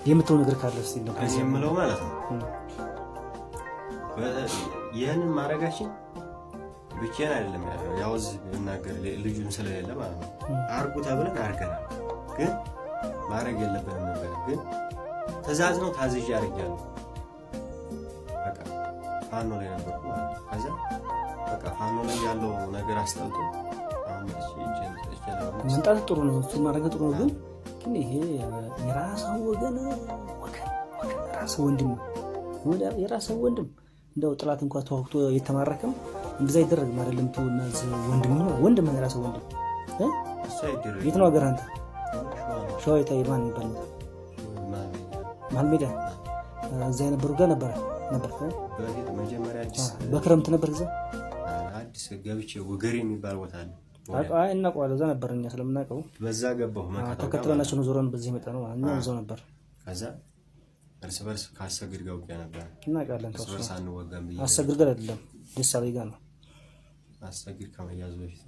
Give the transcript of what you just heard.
የምትለው ነገር ካለ እስቲ ነው ከዚህ የምለው ማለት ነው። ይሄንን ማረጋችን ብቻዬን አይደለም ያው እዚህ እናገር ልጁን ስለሌለ ማለት ነው። አርጉ ተብለን አርገናል፣ ግን ማረግ የለብንም ነበር። ግን ትእዛዝ ነው ታዝዤ አርጋለሁ። በቃ ፋኖ ላይ ነበር ማለት ነው። ከዛ በቃ ፋኖ ላይ ያለው ነገር አስጠልቶ መንጣት ጥሩ ነው፣ እሱ ማድረግ ጥሩ ነው። ግን ይሄ የራስህ ወገን ራስህ ወንድም የራስህ ወንድም እንደው ጥላት እንኳን ተዋግቶ የተማረከም እንደዛ ይደረግም አይደለም። ተውናዝ ወንድም የራስህ ወንድም የት ነው ሀገር? አንተ ሸዋ የማን ይባል ነው? መሀል ሜዳ እዛ የነበሩ ጋር ነበር መጀመሪያ አዲስ በክረምት ነበር እዛ አዲስ ገብቼ ወገሬ የሚባል ቦታ አለ። አይ እናውቀዋለን፣ እዛ ነበር እኛ ስለምናውቀው በዛ ገባሁ። ተከትለናቸው ነው ዞረን በዚህ መጣ ነው እኛ እዛው ነበር። ከዛ እርስ በርስ ካሰግድ ጋር ውጊያ ነበር። እናውቃለን። እርስ በርስ አንወጋም ብዬ አሰግድ ጋር አይደለም ደሳሌ ጋር ነው። አሰግድ ከመያዙ በፊት